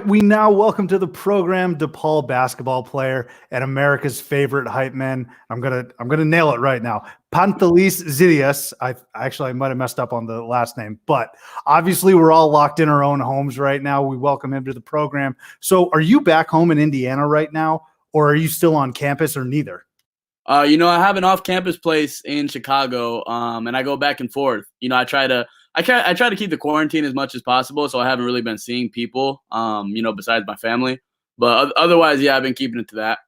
We now welcome to the program DePaul basketball player and America's favorite hype man. I'm gonna nail it right now. Pantelis Xidias. I might have messed up on the last name, but obviously we're all locked in our own homes right now. We welcome him to the program. So, are you back home in Indiana right now, or are you still on campus, or neither? I have an off-campus place in Chicago, and I go back and forth. I try to keep the quarantine as much as possible, so I haven't really been seeing people, besides my family. But otherwise, yeah, I've been keeping it to that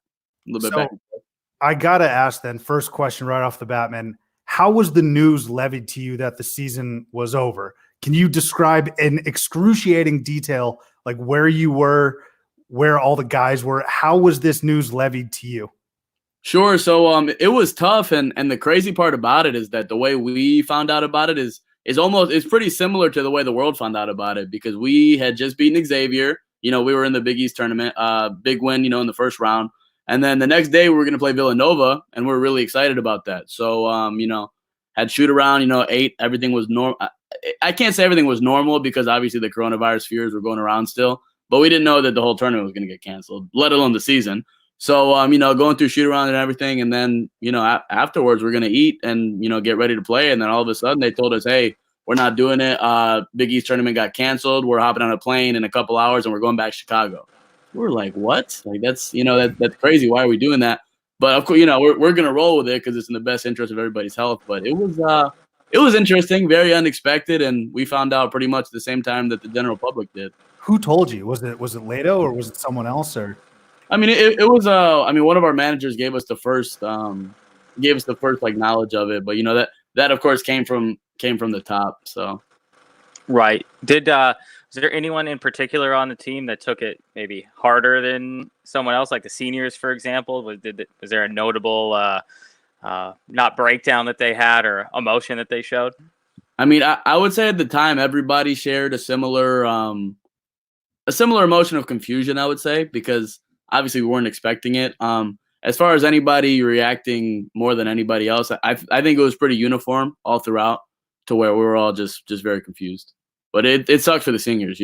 a little bit back. So, I gotta ask then. First question right off the bat, man. How was the news levied to you that the season was over? Can you describe in excruciating detail, like where you were, where all the guys were? How was this news levied to you? Sure. So it was tough, and the crazy part about it is that the way we found out about it is pretty similar to the way the world found out about it, because we had just beaten Xavier. We were in the Big East tournament, big win, in the first round. And then the next day we were going to play Villanova, and we're really excited about that. So, had shoot around, ate, everything was normal. I can't say everything was normal because obviously the coronavirus fears were going around still, but we didn't know that the whole tournament was going to get canceled, let alone the season. So, going through shoot around and everything. And then, afterwards we're going to eat and, get ready to play. And then all of a sudden they told us, hey, we're not doing it. Big East tournament got canceled. We're hopping on a plane in a couple hours and we're going back to Chicago. We're like, what? Like, that's, that's crazy. Why are we doing that? But of course, we're going to roll with it because it's in the best interest of everybody's health. But it was interesting, very unexpected. And we found out pretty much the same time that the general public did. Who told you? Was it Leto or was it someone else? Or I mean, it was one of our managers gave us the first like knowledge of it, but that of course came from the top. So right. Was there anyone in particular on the team that took it maybe harder than someone else, like the seniors, for example? Was there a notable not breakdown that they had or emotion that they showed? I mean, I would say at the time everybody shared a similar emotion of confusion, I would say, because obviously we weren't expecting it. As far as anybody reacting more than anybody else, I think it was pretty uniform all throughout, to where we were all just very confused. But it sucked for the seniors,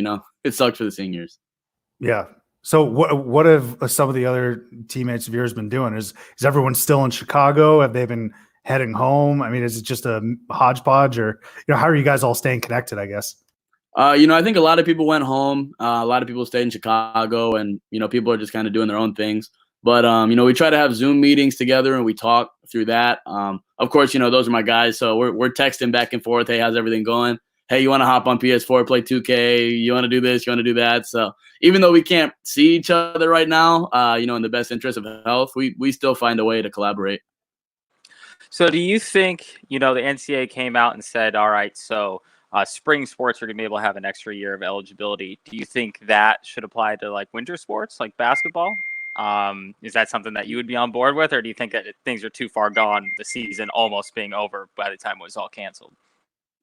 It sucked for the seniors. Yeah. So what have some of the other teammates of yours been doing? Is everyone still in Chicago? Have they been heading home? I mean, is it just a hodgepodge, or how are you guys all staying connected, I guess? I think a lot of people went home. A lot of people stayed in Chicago, and people are just kind of doing their own things. But we try to have Zoom meetings together and we talk through that. Of course, those are my guys, so we're texting back and forth. Hey, how's everything going? Hey, you want to hop on PS4, play 2K? You want to do this? You want to do that? So even though we can't see each other right now, in the best interest of health, we still find a way to collaborate. So do you think, the NCAA came out and said, all right, so spring sports are going to be able to have an extra year of eligibility. Do you think that should apply to like winter sports, like basketball? Is that something that you would be on board with, or do you think that things are too far gone, the season almost being over by the time it was all canceled?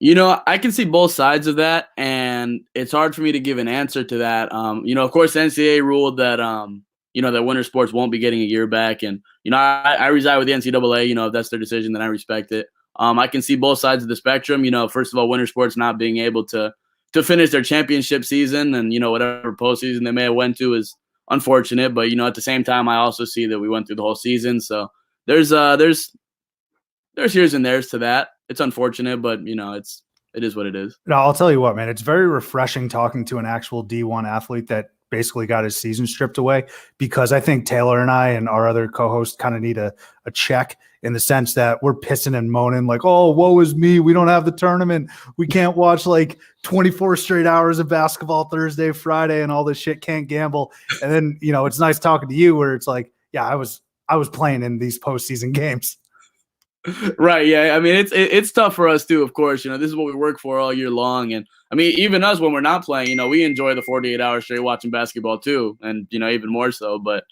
I can see both sides of that, and it's hard for me to give an answer to that. Of course, the NCAA ruled that, that winter sports won't be getting a year back. And, I reside with the NCAA. If that's their decision, then I respect it. I can see both sides of the spectrum. First of all, winter sports not being able to finish their championship season and, whatever postseason they may have went to is unfortunate. But, at the same time, I also see that we went through the whole season. So there's here's and there's to that. It's unfortunate, but it is what it is. No, I'll tell you what, man, it's very refreshing talking to an actual D1 athlete that basically got his season stripped away, because I think Taylor and I and our other co-host kind of need a check, in the sense that we're pissing and moaning like, oh, woe is me. We don't have the tournament. We can't watch like 24 straight hours of basketball Thursday, Friday, and all this shit, can't gamble. And then, it's nice talking to you where it's like, yeah, I was playing in these postseason games. Right. Yeah. I mean, it's tough for us too, of course. This is what we work for all year long. And I mean, even us, when we're not playing, we enjoy the 48 hours straight watching basketball too. And, even more so, but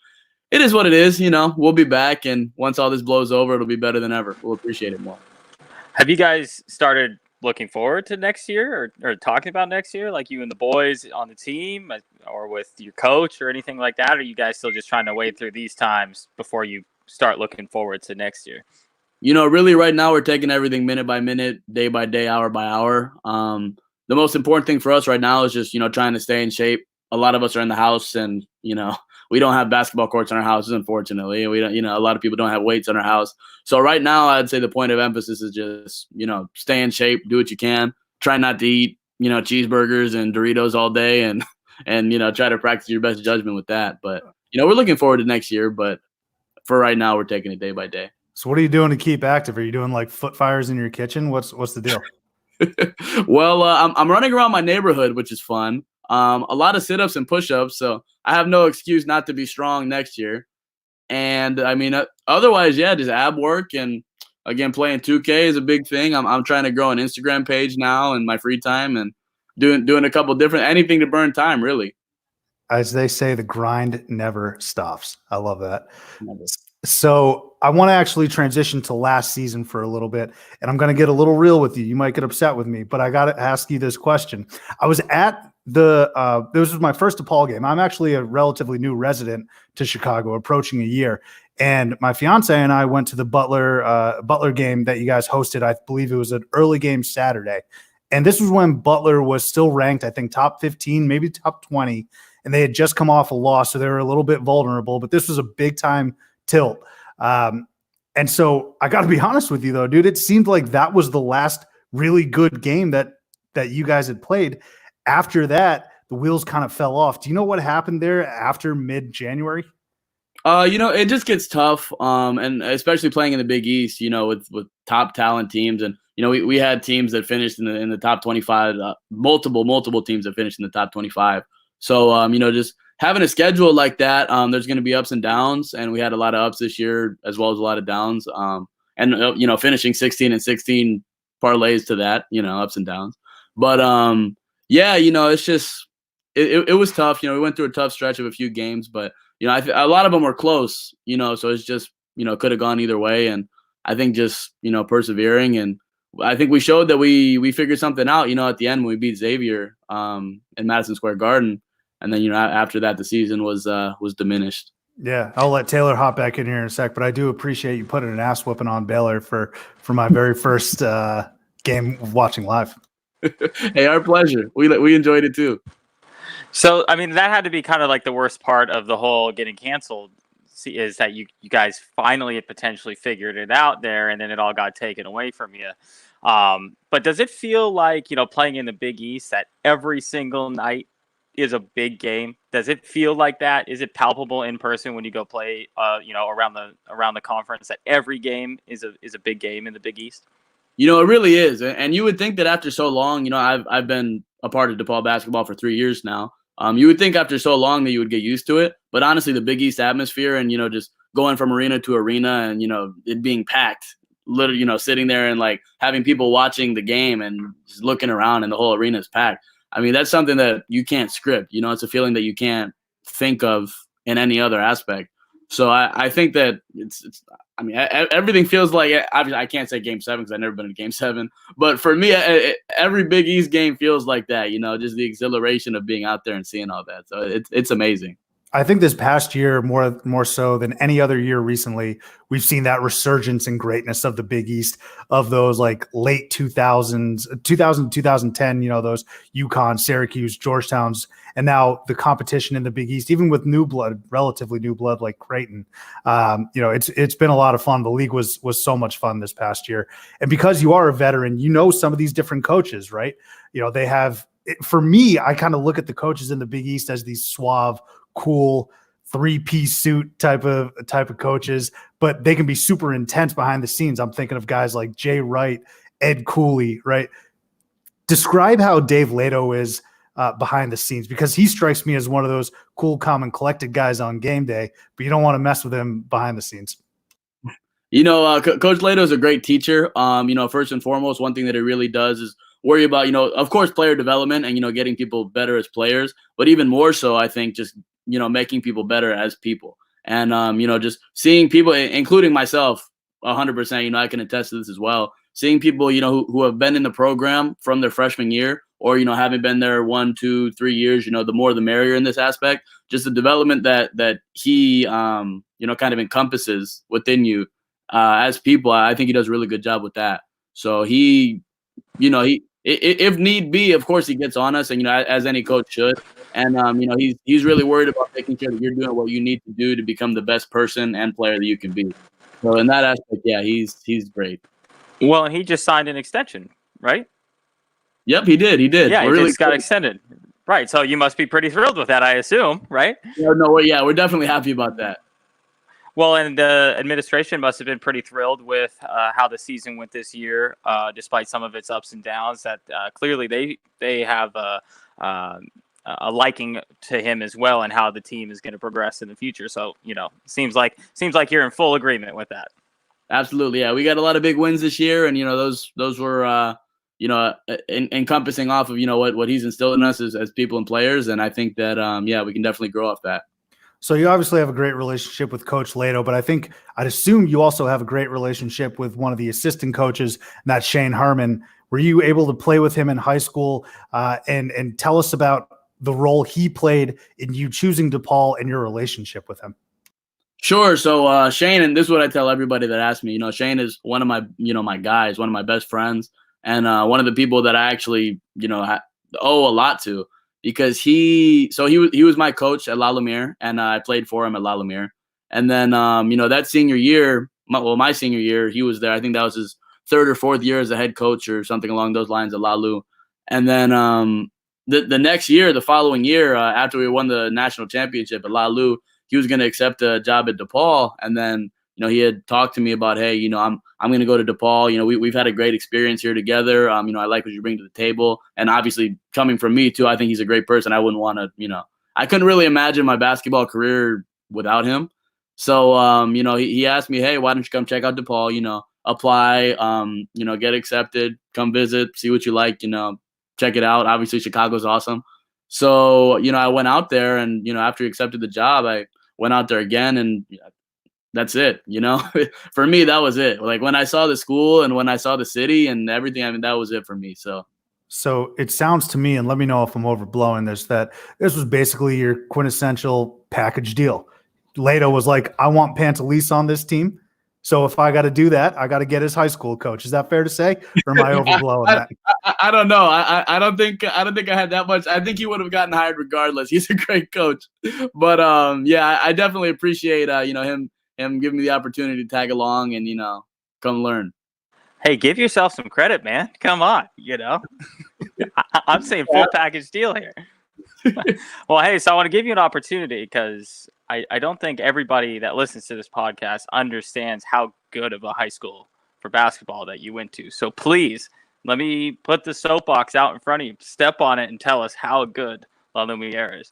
it is what it is. We'll be back. And once all this blows over, it'll be better than ever. We'll appreciate it more. Have you guys started looking forward to next year or talking about next year, like you and the boys on the team or with your coach or anything like that? Or are you guys still just trying to wade through these times before you start looking forward to next year? Really right now we're taking everything minute by minute, day by day, hour by hour. The most important thing for us right now is just, trying to stay in shape a lot of us are in the house, and we don't have basketball courts in our houses, unfortunately. We don't, a lot of people don't have weights in our house. So right now, I'd say the point of emphasis is just stay in shape, do what you can, try not to eat cheeseburgers and Doritos all day, and try to practice your best judgment with that. But we're looking forward to next year, but for right now, we're taking it day by day. So what are you doing to keep active? Are you doing like foot fires in your kitchen? What's the deal? Well, I'm running around my neighborhood, which is fun. A lot of sit-ups and push-ups, so I have no excuse not to be strong next year. And I mean, otherwise, yeah, just ab work, and again, playing 2K is a big thing. I'm trying to grow an Instagram page now in my free time, and doing a couple different anything to burn time, really. As they say, the grind never stops. I love that. Never. So I want to actually transition to last season for a little bit, and I'm going to get a little real with you. You might get upset with me, but I got to ask you this question. I was at this was my first DePaul game. I'm actually a relatively new resident to Chicago, approaching a year. And my fiance and I went to the Butler game that you guys hosted. I believe it was an early game Saturday. And this was when Butler was still ranked, I think, top 15, maybe top 20. And they had just come off a loss, so they were a little bit vulnerable. But this was a big-time tilt. And so I got to be honest with you, though, dude, it seemed like that was the last really good game that you guys had played. After that, the wheels kind of fell off. Do you know what happened there after mid-January? It just gets tough, and especially playing in the Big East, with top talent teams. And, we had teams that finished in the top 25, multiple teams that finished in the top 25. So, just having a schedule like that, there's going to be ups and downs, and we had a lot of ups this year as well as a lot of downs. And finishing 16-16 parlays to that, ups and downs. But yeah, it's just it was tough. We went through a tough stretch of a few games, but a lot of them were close. So it's just could have gone either way, and I think just persevering, and I think we showed that we figured something out. At the end when we beat Xavier in Madison Square Garden. And then, after that, the season was diminished. Yeah, I'll let Taylor hop back in here in a sec, but I do appreciate you putting an ass whooping on Baylor for my very first game watching live. Hey, our pleasure. We enjoyed it too. So, I mean, that had to be kind of like the worst part of the whole getting canceled, is that you guys finally had potentially figured it out there, and then it all got taken away from you. But does it feel like, playing in the Big East, that every single night is a big game? Does it feel like that? Is it palpable in person when you go play, around the conference, that every game is a big game in the Big East? It really is. And you would think that after so long, I've been a part of DePaul basketball for 3 years now. You would think after so long that you would get used to it. But honestly, the Big East atmosphere and, just going from arena to arena and, it being packed, literally, sitting there and like having people watching the game and just looking around and the whole arena is packed. I mean, that's something that you can't script. It's a feeling that you can't think of in any other aspect. So I think that I mean, everything feels like, obviously I can't say Game 7 because I've never been to Game 7. But for me, every Big East game feels like that, just the exhilaration of being out there and seeing all that. So it's amazing. I think this past year, more so than any other year recently, we've seen that resurgence in greatness of the Big East, of those like late 2000s, 2010, those UConn, Syracuse, Georgetowns, and now the competition in the Big East, even with new blood, relatively new blood like Creighton. It's been a lot of fun. The league was so much fun this past year. And because you are a veteran, some of these different coaches, right? They have, for me, I kind of look at the coaches in the Big East as these suave, cool 3-piece suit type of coaches, but they can be super intense behind the scenes. I'm thinking of guys like Jay Wright, Ed Cooley, right? Describe how Dave Leto is behind the scenes, because he strikes me as one of those cool, calm, and collected guys on game day, but you don't want to mess with him behind the scenes. Coach Leto is a great teacher. First and foremost, one thing that he really does is worry about, of course, player development and, getting people better as players, but even more so, I think, just making people better as people. And, just seeing people, including myself, 100%, I can attest to this as well. Seeing people, who have been in the program from their freshman year or, haven't been there 1, 2, 3 years, the more the merrier in this aspect. Just the development that he, kind of encompasses within you as people. I think he does a really good job with that. So he if need be, of course he gets on us, and as any coach should. And he's really worried about making sure that you're doing what you need to do to become the best person and player that you can be. So in that aspect, yeah, he's great. Well, and he just signed an extension, right? Yep, he did. Yeah, he just got extended. Right. So you must be pretty thrilled with that, I assume, right? We're definitely happy about that. Well, and the administration must have been pretty thrilled with how the season went this year, despite some of its ups and downs. That clearly they have a liking to him as well, and how the team is going to progress in the future. So seems like you're in full agreement with that. Absolutely, yeah. We got a lot of big wins this year, and those were encompassing off of what he's instilled in us as people and players, and I think that we can definitely grow off that. So you obviously have a great relationship with Coach Leto, but I'd assume you also have a great relationship with one of the assistant coaches, and that's Shane Harmon. Were you able to play with him in high school? And tell us about the role he played in you choosing DePaul and your relationship with him. Sure. So Shane, and this is what I tell everybody that asks me. Shane is one of my my guys, one of my best friends, and one of the people that I actually owe a lot to. Because he was my coach at La Lumiere, and I played for him at La Lumiere. And then, that senior year, my senior year, he was there. I think that was his third or fourth year as a head coach or something along those lines at La Lu. And then the next year, the following year, after we won the national championship at La Lu, he was going to accept a job at DePaul. And then, he had talked to me about, hey, I'm going to go to DePaul. We've had a great experience here together. I like what you bring to the table. And obviously coming from me too, I think he's a great person. I wouldn't want to, I couldn't really imagine my basketball career without him. So, he asked me, hey, why don't you come check out DePaul, apply, get accepted, come visit, see what you like, check it out. Obviously Chicago's awesome. So, I went out there and, after he accepted the job, I went out there again and that's it. For me, that was it. Like when I saw the school and when I saw the city and everything, that was it for me. So it sounds to me, and let me know if I'm overblowing this, that this was basically your quintessential package deal. Leto was like, I want Pantelis on this team. So if I got to do that, I got to get his high school coach. Is that fair to say? Or am I overblowing that? I don't know. I don't think I had that much. I think he would have gotten hired regardless. He's a great coach. But I definitely appreciate him giving me the opportunity to tag along and, come learn. Hey, give yourself some credit, man. Come on, I'm saying full package deal here. Well, hey, so I want to give you an opportunity because I don't think everybody that listens to this podcast understands how good of a high school for basketball that you went to. So please, let me put the soapbox out in front of you. Step on it and tell us how good La Lumiere is.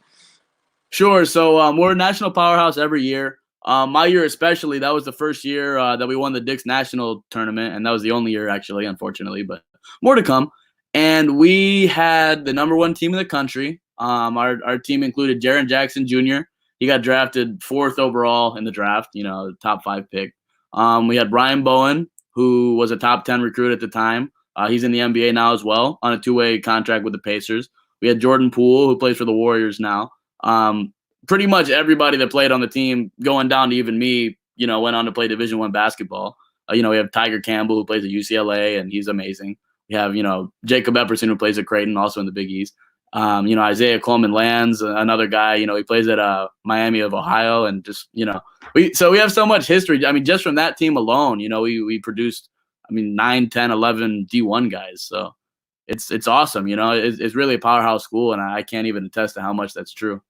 Sure. So we're a national powerhouse every year. My year especially, that was the first year that we won the Dix National Tournament, and that was the only year actually, unfortunately, but more to come. And we had the number one team in the country. Our team included Jaren Jackson Jr. He got drafted 4th overall in the draft, top 5 pick. We had Brian Bowen, who was a top 10 recruit at the time. He's in the NBA now as well on a 2-way contract with the Pacers. We had Jordan Poole, who plays for the Warriors now. Pretty much everybody that played on the team, going down to even me, went on to play Division I basketball. We have Tiger Campbell, who plays at UCLA, and he's amazing. We have, Jacob Epperson, who plays at Creighton, also in the Big East. Isaiah Coleman-Lands, another guy, he plays at Miami of Ohio, and just, we have so much history. I mean, just from that team alone, we produced, 9, 10, 11 D1 guys. So it's awesome. It's really a powerhouse school, and I can't even attest to how much that's true.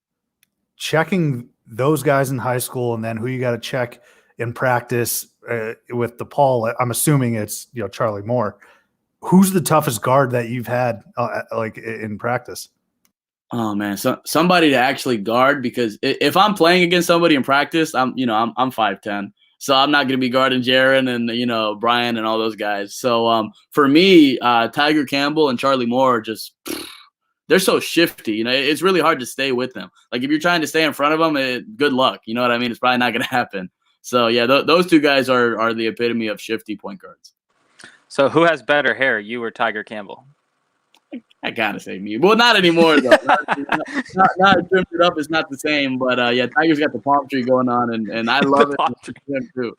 Checking those guys in high school and then who you got to check in practice with DePaul, I'm assuming it's, Charlie Moore. Who's the toughest guard that you've had in practice? Oh man, so somebody to actually guard, because if I'm playing against somebody in practice, I'm 5'10", so I'm not going to be guarding Jaren and Brian and all those guys. So for me, Tiger Campbell and Charlie Moore they're so shifty. It's really hard to stay with them. Like if you're trying to stay in front of them, good luck. You know what I mean? It's probably not going to happen. So yeah, those two guys are the epitome of shifty point guards. So who has better hair, you or Tiger Campbell? I gotta say me. Well, not anymore though. not trimmed it up. It's not the same. But yeah, Tiger's got the palm tree going on, and I love it. Him too.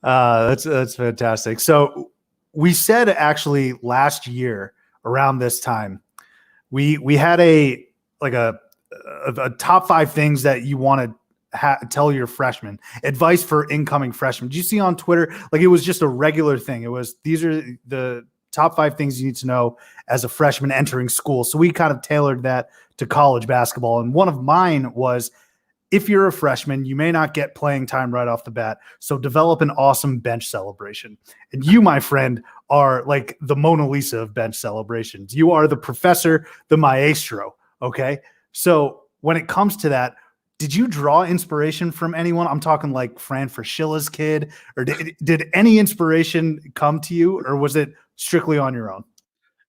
That's fantastic. So we said actually last year around this time, we had a top 5 things that you want to tell your freshmen, advice for incoming freshmen. Did you see on Twitter? Like, it was just a regular thing. It was, these are the top 5 things you need to know as a freshman entering school. So we kind of tailored that to college basketball. And one of mine was, if you're a freshman, you may not get playing time right off the bat. So develop an awesome bench celebration. And you, my friend, are like the Mona Lisa of bench celebrations. You are the professor, the maestro. Okay. So when it comes to that, did you draw inspiration from anyone? I'm talking like Fran Fraschilla's kid, or did any inspiration come to you, or was it strictly on your own?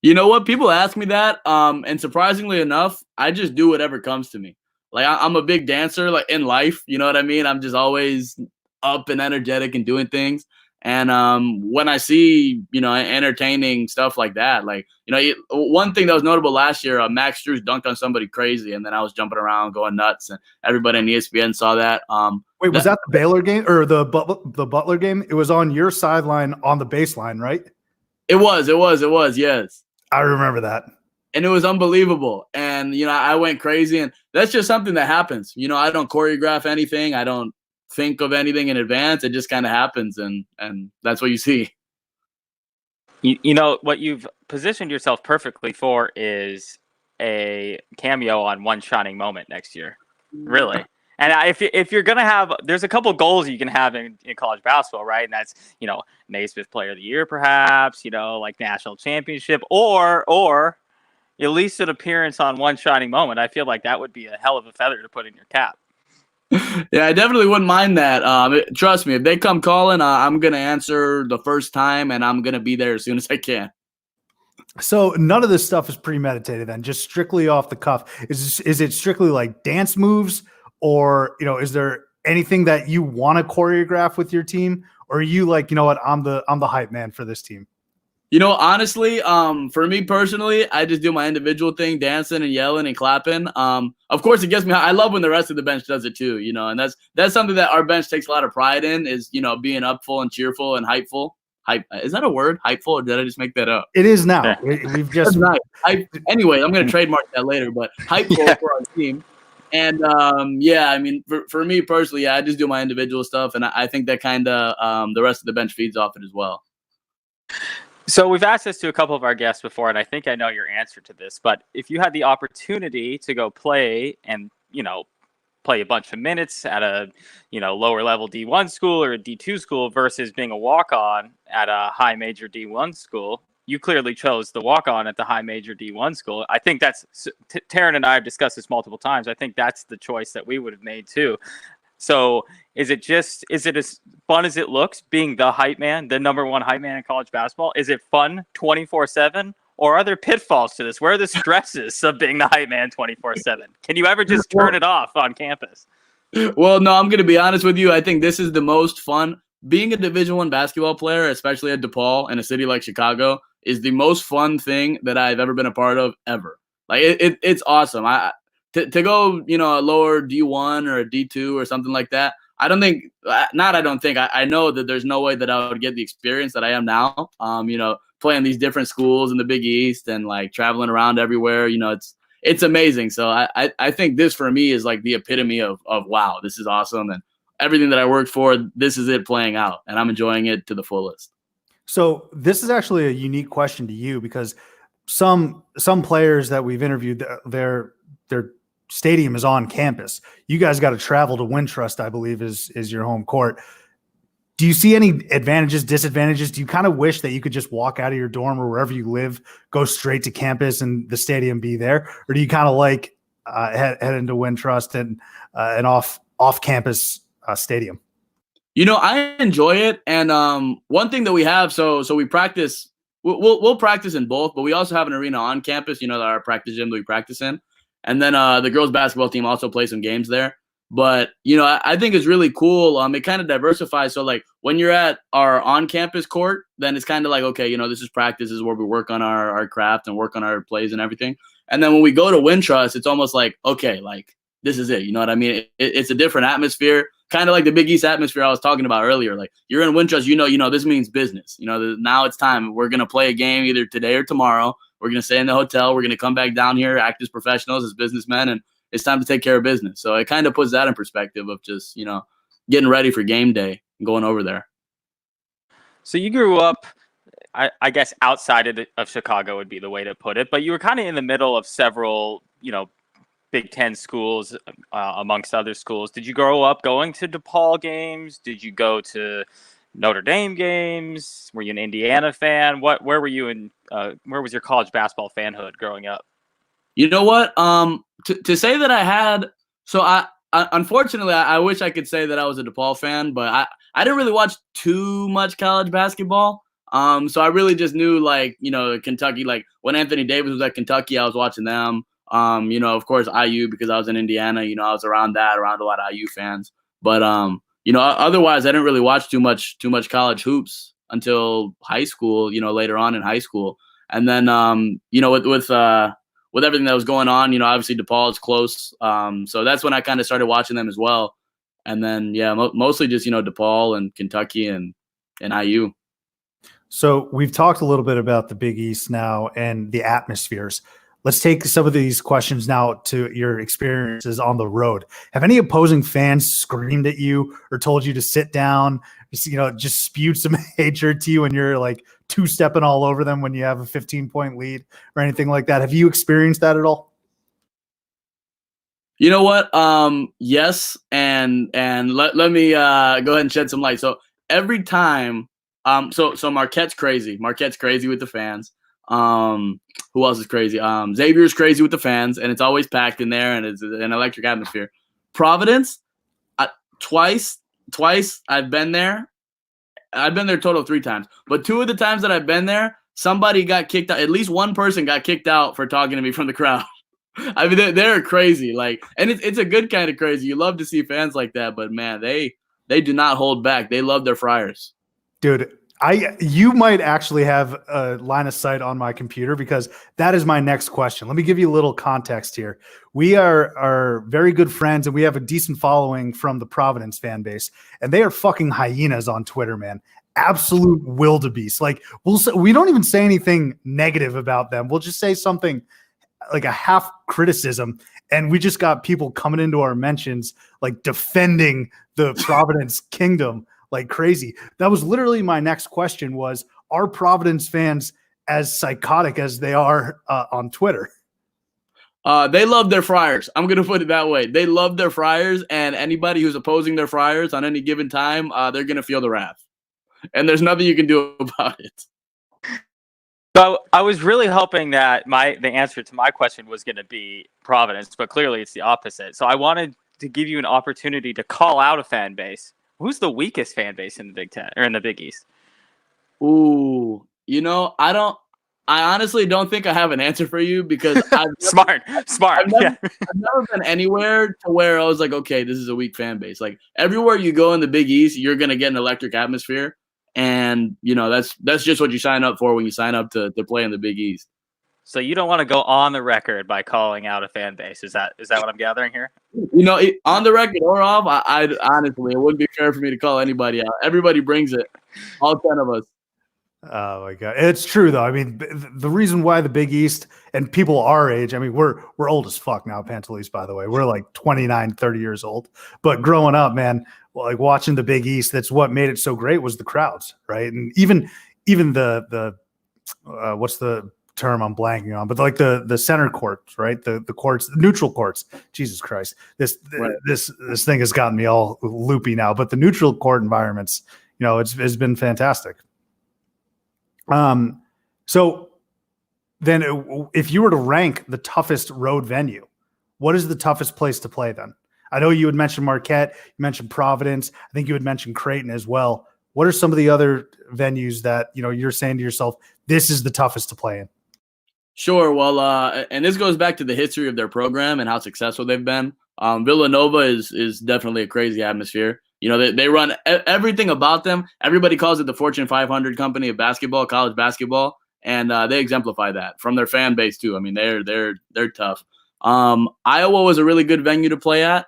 You know what? People ask me that. And surprisingly enough, I just do whatever comes to me. Like, I'm a big dancer, like, in life. You know what I mean? I'm just always up and energetic and doing things. And when I see, entertaining stuff like that, like, one thing that was notable last year, Max Strus dunked on somebody crazy, and then I was jumping around going nuts, and everybody on ESPN saw that. Wait, was that the Baylor game or the Butler game? It was on your sideline on the baseline, right? It was, yes. I remember that. And it was unbelievable. And, I went crazy, and that's just something that happens. I don't choreograph anything. I don't think of anything in advance. It just kind of happens. And that's what you see. You know, what you've positioned yourself perfectly for is a cameo on One Shining Moment next year. Really. And if you're going to have, there's a couple goals you can have in college basketball, right? And that's, Naismith Player of the Year, perhaps, like national championship, or at least an appearance on One Shining Moment. I feel like that would be a hell of a feather to put in your cap. Yeah, I definitely wouldn't mind that. Trust me, if they come calling, I'm going to answer the first time, and I'm going to be there as soon as I can. So none of this stuff is premeditated then, just strictly off the cuff. Is it strictly like dance moves, or, is there anything that you want to choreograph with your team? Or are you like, what, I'm the hype man for this team? Honestly, for me personally, I just do my individual thing, dancing and yelling and clapping. Of course, it gets me. I love when the rest of the bench does it too, and that's something that our bench takes a lot of pride in, is, being upful and cheerful and hypeful. Hype, is that a word? Hypeful, or did I just make that up? It is now. We've just anyway, I'm going to trademark that later, but hypeful for our team. And I mean, for me personally, I just do my individual stuff, and I think that kind of the rest of the bench feeds off it as well. So we've asked this to a couple of our guests before, and I think I know your answer to this. But if you had the opportunity to go play and, play a bunch of minutes at a, lower level D1 school or a D2 school versus being a walk-on at a high major D1 school, you clearly chose the walk-on at the high major D1 school. I think that's Taryn and I have discussed this multiple times. I think that's the choice that we would have made too. So is it as fun as it looks being the hype man, the number one hype man in college basketball? Is it fun 24/7, or are there pitfalls to this? Where are the stresses of being the hype man 24/7? Can you ever just turn it off on campus? Well, no, I'm going to be honest with you. I think this is the most fun. Being a Division I basketball player, especially at DePaul in a city like Chicago, is the most fun thing that I've ever been a part of ever. Like, it's awesome. To go, a lower D1 or a D2 or something like that, I know that there's no way that I would get the experience that I am now, playing these different schools in the Big East and like traveling around everywhere. It's amazing. So I think this for me is like the epitome of wow, this is awesome. And everything that I worked for, this is it playing out, and I'm enjoying it to the fullest. So this is actually a unique question to you, because some players that we've interviewed, their stadium is on campus. You guys got to travel to Wintrust, I believe is your home court. Do you see any advantages, disadvantages? Do you kind of wish that you could just walk out of your dorm or wherever you live, go straight to campus and the stadium be there? Or do you kind of like head into Wintrust and an off campus stadium? I enjoy it. And one thing that we have, so we practice, we'll practice in both, but we also have an arena on campus, our practice gym that we practice in. And then the girls basketball team also plays some games there. But, I think it's really cool. It kind of diversifies. So, like, when you're at our on-campus court, then it's kind of like, okay, this is practice. This is where we work on our craft and work on our plays and everything. And then when we go to Wintrust, it's almost like, okay, like, this is it. You know what I mean? It's a different atmosphere. kind of like the Big East atmosphere I was talking about earlier. Like you're in Wintrust, this means business. Now it's time. We're gonna play a game either today or tomorrow. We're gonna stay in the hotel. We're gonna come back down here, act as professionals, as businessmen, and it's time to take care of business. So it kind of puts that in perspective of just getting ready for game day and going over there. So you grew up, I guess, outside of Chicago would be the way to put it, but you were kind of in the middle of several, Big Ten schools, amongst other schools. Did you grow up going to DePaul games? Did you go to Notre Dame games? Were you an Indiana fan? Where were you in? Where was your college basketball fanhood growing up? You know what? To say that I had, so unfortunately, I wish I could say that I was a DePaul fan, but I didn't really watch too much college basketball. So I really just knew Kentucky, like when Anthony Davis was at Kentucky, I was watching them. Of course IU because I was in Indiana, I was around a lot of IU fans. But otherwise I didn't really watch too much college hoops until high school, later on in high school. And then with everything that was going on, obviously DePaul is close. So that's when I kind of started watching them as well. And then mostly just DePaul and Kentucky and IU. So we've talked a little bit about the Big East now and the atmospheres. Let's take some of these questions now to your experiences on the road. Have any opposing fans screamed at you or told you to sit down, just spewed some hatred to you when you're like two-stepping all over them when you have a 15-point lead or anything like that? Have you experienced that at all? You know what? Yes. And let me go ahead and shed some light. So every time, so Marquette's crazy. Marquette's crazy with the fans. Who else is crazy? Xavier's crazy with the fans, and it's always packed in there, and it's an electric atmosphere. Providence, twice I've been there. I've been there a total of 3 times, but 2 of the times that I've been there, somebody got kicked out. At least one person got kicked out for talking to me from the crowd. I mean, they're crazy. And it's a good kind of crazy. You love to see fans like that, but man, they do not hold back. They love their Friars. Dude, you might actually have a line of sight on my computer because that is my next question. Let me give you a little context here. We are very good friends and we have a decent following from the Providence fan base, and they are fucking hyenas on Twitter, man. Absolute wildebeest. Like we don't even say anything negative about them. We'll just say something like a half criticism, and we just got people coming into our mentions like defending the Providence kingdom like crazy. That was literally my next question was, are Providence fans as psychotic as they are on Twitter? They love their Friars. I'm going to put it that way. They love their Friars, and anybody who's opposing their Friars on any given time, they're going to feel the wrath. And there's nothing you can do about it. So I was really hoping that the answer to my question was going to be Providence, but clearly it's the opposite. So I wanted to give you an opportunity to call out a fan base. Who's the weakest fan base in the Big Ten or in the Big East? Ooh, I honestly don't think I have an answer for you because Smart. I've never been anywhere to where I was like, okay, this is a weak fan base. Like everywhere you go in the Big East, you're gonna get an electric atmosphere, and that's just what you sign up for when you sign up to play in the Big East. So you don't want to go on the record by calling out a fan base. Is that what I'm gathering here? On the record or off, I honestly, it wouldn't be fair for me to call anybody out. Everybody brings it, all 10 of us. Oh my God. It's true though. I mean, the reason why the Big East and people our age, I mean, we're old as fuck now, Pantelis, by the way. We're like 29, 30 years old. But growing up, man, like watching the Big East, that's what made it so great was the crowds, right? And even the what's the term I'm blanking on, but like the center courts, right? The courts, the neutral courts. Jesus Christ. This thing has gotten me all loopy now, but the neutral court environments, it's been fantastic. So then if you were to rank the toughest road venue, what is the toughest place to play then? I know you had mentioned Marquette, you mentioned Providence. I think you had mentioned Creighton as well. What are some of the other venues that, you're saying to yourself, this is the toughest to play in? Sure. Well, and this goes back to the history of their program and how successful they've been. Villanova is definitely a crazy atmosphere. They run everything about them. Everybody calls it the Fortune 500 company of basketball, college basketball, and they exemplify that from their fan base too. I mean, they're tough. Iowa was a really good venue to play at.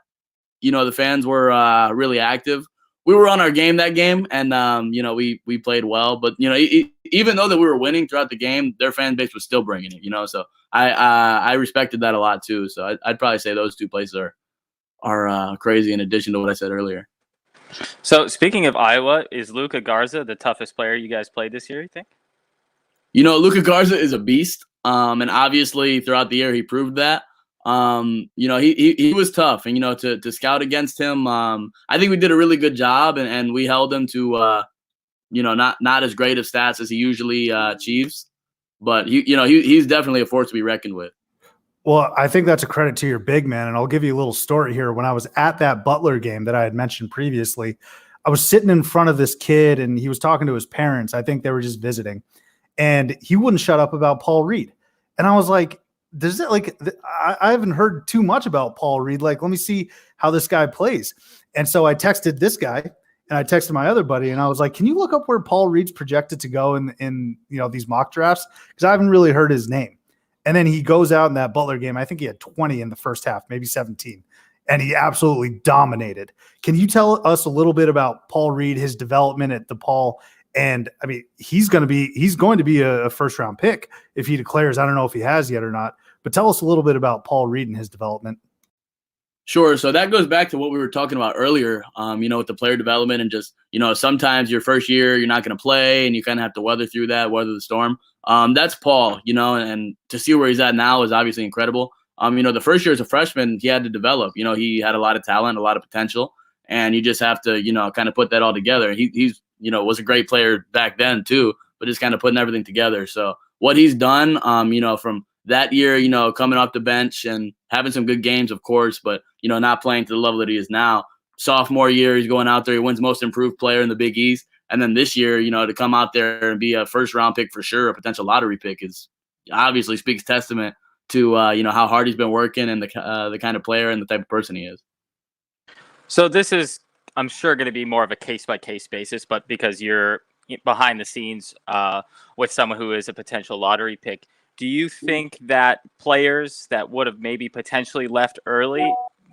the fans were really active. We were on our game that game, and we played well. But even though that we were winning throughout the game, their fan base was still bringing it. So I respected that a lot too. So I'd probably say those two places are crazy. In addition to what I said earlier. So speaking of Iowa, is Luka Garza the toughest player you guys played this year, you think? Luka Garza is a beast. And obviously throughout the year he proved that. He was tough, and to scout against him, I think we did a really good job, and we held him to not as great of stats as he usually achieves, but he's definitely a force to be reckoned with. Well, I think that's a credit to your big man, and I'll give you a little story here. When I was at that Butler game that I had mentioned previously, I was sitting in front of this kid, and he was talking to his parents. I think they were just visiting, and he wouldn't shut up about Paul Reed. And I was like, I haven't heard too much about Paul Reed. Like, let me see how this guy plays. And so I texted this guy, and I texted my other buddy, and I was like, can you look up where Paul Reed's projected to go in these mock drafts? Because I haven't really heard his name. And then he goes out in that Butler game. I think he had 20 in the first half, maybe 17, and he absolutely dominated. Can you tell us a little bit about Paul Reed, his development at DePaul? And I mean, he's going to be a first round pick if he declares. I don't know if he has yet or not, but tell us a little bit about Paul Reed and his development. Sure. So that goes back to what we were talking about earlier, with the player development and just, sometimes your first year, you're not going to play and you kind of have to weather through that, weather the storm. That's Paul, and to see where he's at now is obviously incredible. The first year as a freshman, he had to develop, he had a lot of talent, a lot of potential, and you just have to, kind of put that all together. He's was a great player back then too, but just kind of putting everything together. So what he's done, from that year, coming off the bench and having some good games, of course, but, not playing to the level that he is now. Sophomore year, he's going out there, he wins most improved player in the Big East. And then this year, to come out there and be a first round pick for sure, a potential lottery pick is obviously speaks testament to, how hard he's been working and the kind of player and the type of person he is. So this is, I'm sure, going to be more of a case-by-case basis, but because you're behind the scenes with someone who is a potential lottery pick, do you think that players that would have maybe potentially left early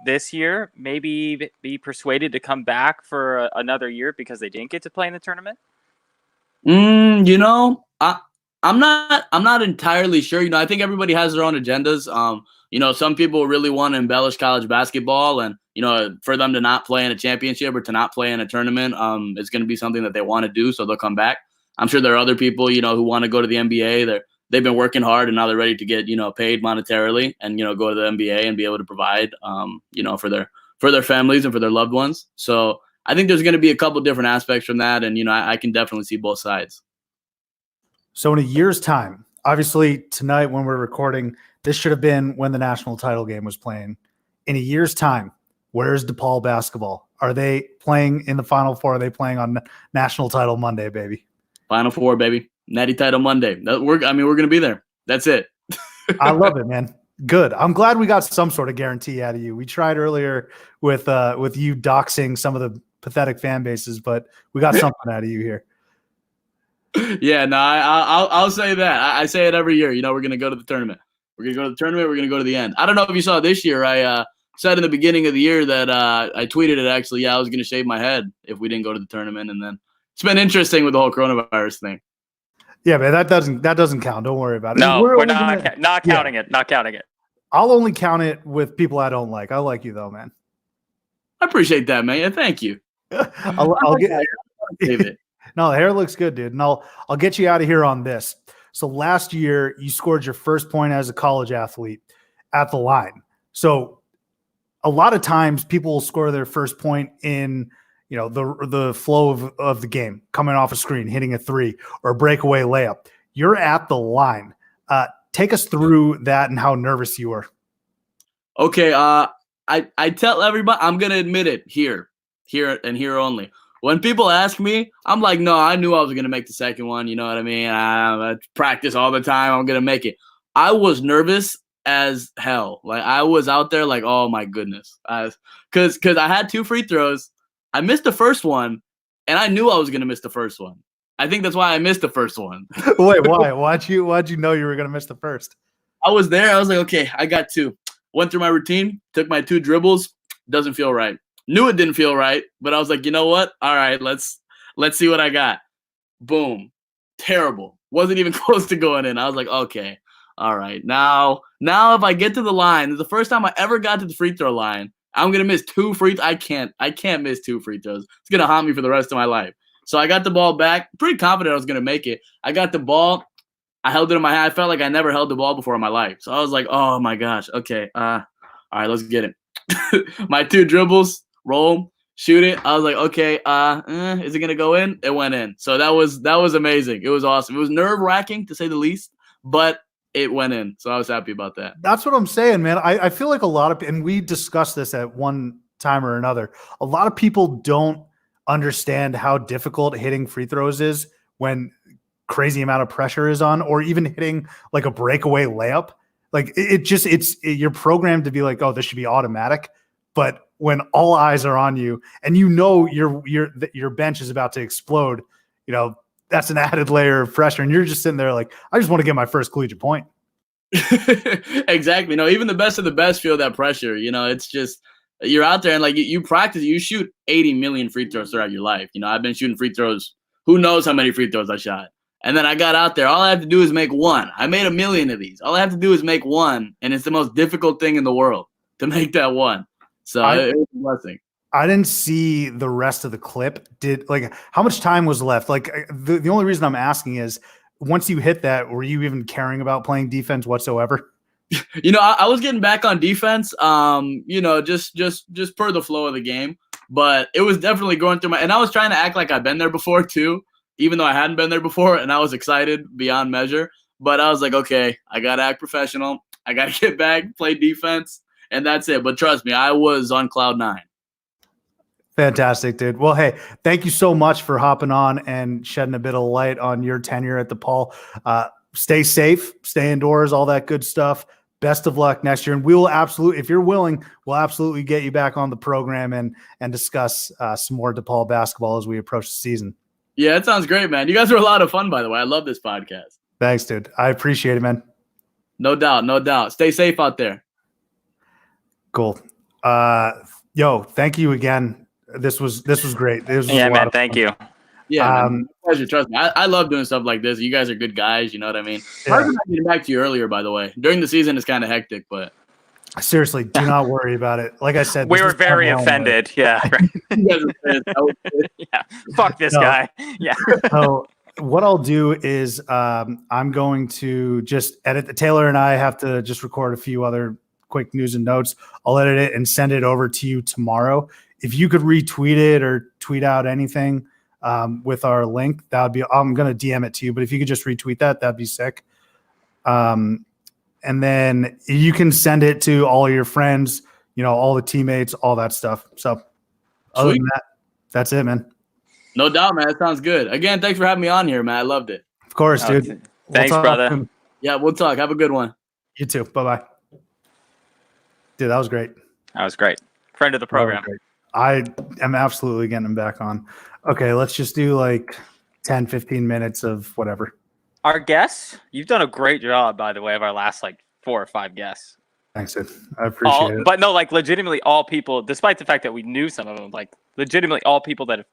this year maybe be persuaded to come back for another year because they didn't get to play in the tournament? I'm not entirely sure. I think everybody has their own agendas. Some people really want to embellish college basketball, and for them to not play in a championship or to not play in a tournament, it's going to be something that they want to do, so they'll come back. I'm sure there are other people, who want to go to the NBA. They've been working hard, and now they're ready to get paid monetarily and go to the NBA and be able to provide for their families and for their loved ones. So I think there's going to be a couple different aspects from that, and I can definitely see both sides. So in a year's time, obviously tonight when we're recording, this should have been when the national title game was playing. In a year's time, where's DePaul basketball? Are they playing in the Final Four? Are they playing on National Title Monday, baby? Final Four, baby. Natty Title Monday. We're going to be there. That's it. I love it, man. Good. I'm glad we got some sort of guarantee out of you. We tried earlier with you doxing some of the pathetic fan bases, but we got something out of you here. Yeah, no, I'll say that. I say it every year. We're going to go to the tournament. We're going to go to the tournament. We're going to go to the end. I don't know if you saw this year. I said in the beginning of the year that I tweeted it actually. Yeah, I was going to shave my head if we didn't go to the tournament. And then it's been interesting with the whole coronavirus thing. Yeah, man, that doesn't count. Don't worry about it. No, we're not counting it. Not counting it. I'll only count it with people I don't like. I like you though, man. I appreciate that, man. Yeah, thank you. I'll get it. No, the hair looks good, dude. And I'll get you out of here on this. So last year you scored your first point as a college athlete at the line. So a lot of times people will score their first point in the flow of the game, coming off a screen, hitting a three or a breakaway layup. You're at the line. Take us through that and how nervous you were. Okay. I tell everybody, I'm going to admit it here and here only. When people ask me, I'm like, no, I knew I was going to make the second one. You know what I mean? I practice all the time. I'm going to make it. I was nervous as hell. Like I was out there like, oh my goodness. Cause I had 2 free throws. I missed the first one, and I knew I was going to miss the first one. I think that's why I missed the first one. Wait, why? Why'd you know you were going to miss the first? I was there. I was like, okay, I got 2. Went through my routine, took my 2 dribbles, Doesn't feel right. Knew it didn't feel right, but I was like, you know what? All right, let's see what I got. Boom. Terrible. Wasn't even close to going in. I was like, okay, all right. Now if I get to the line, the first time I ever got to the free throw line, I'm gonna miss 2 free throws. I can't miss 2 free throws. It's gonna haunt me for the rest of my life. So I got the ball back. Pretty confident I was gonna make it. I got the ball. I held it in my hand. I felt like I never held the ball before in my life. So I was like, oh my gosh. Okay. All right, let's get it. My 2 dribbles, roll, shoot it. I was like, okay, is it gonna go in? It went in. So that was amazing. It was awesome. It was nerve-wracking to say the least, but it went in. So I was happy about that. That's what I'm saying, man. I feel like a lot of, and we discussed this at one time or another, a lot of people don't understand how difficult hitting free throws is when crazy amount of pressure is on, or even hitting like a breakaway layup. Like you're programmed to be like, oh, this should be automatic. But when all eyes are on you and you know your bench is about to explode, you know, that's an added layer of pressure. And you're just sitting there like, I just want to get my first collegiate point. Exactly. No, even the best of the best feel that pressure. You know, it's just, you're out there and like you practice, you shoot 80 million free throws throughout your life. You know, I've been shooting free throws. Who knows how many free throws I shot? And then I got out there. All I have to do is make one. I made 1 million of these. All I have to do is make one. And it's the most difficult thing in the world to make that one. So it was a blessing. I didn't see the rest of the clip. How much time was left? Like the only reason I'm asking is once you hit that, were you even caring about playing defense whatsoever? You know, I was getting back on defense, you know, just per the flow of the game. But it was definitely going through and I was trying to act like I've been there before too, even though I hadn't been there before, and I was excited beyond measure. But I was like, okay, I got to act professional. I got to get back, play defense, and that's it. But trust me, I was on cloud 9. Fantastic, dude. Well, hey, thank you so much for hopping on and shedding a bit of light on your tenure at DePaul. Stay safe, stay indoors, all that good stuff. Best of luck next year. And we will absolutely, if you're willing, we'll absolutely get you back on the program and discuss some more DePaul basketball as we approach the season. Yeah, it sounds great, man. You guys are a lot of fun, by the way. I love this podcast. Thanks, dude. I appreciate it, man. No doubt. No doubt. Stay safe out there. Cool. Thank you again. This was great. Yeah, man. Thank you. Yeah, pleasure. Trust me. I love doing stuff like this. You guys are good guys. You know what I mean? Yeah. Hard not getting back to you earlier, by the way. During the season, it's kind of hectic, but seriously, do not worry about it. Like I said, we were very offended. Yeah. Yeah. Fuck this guy. Yeah. So what I'll do is I'm going to just edit. Taylor and I have to just record a few other quick news and notes. I'll edit it and send it over to you tomorrow. If you could retweet it or tweet out anything with our link, that would be, I'm going to DM it to you, but if you could just retweet that, that'd be sick. And then you can send it to all your friends, you know, all the teammates, all that stuff. So other than that, that's it, man. No doubt, man. That sounds good. Again, thanks for having me on here, man. I loved it. Of course, dude. Thanks, brother. Yeah, we'll talk. Have a good one. You too. Bye-bye. Dude, that was great. That was great. Friend of the program. I am absolutely getting him back on. Okay, let's just do like 10, 15 minutes of whatever. Our guests, you've done a great job, by the way, of our last like 4 or 5 guests. Thanks, dude. I appreciate it. But no, like legitimately all people, despite the fact that we knew some of them, like legitimately all people that have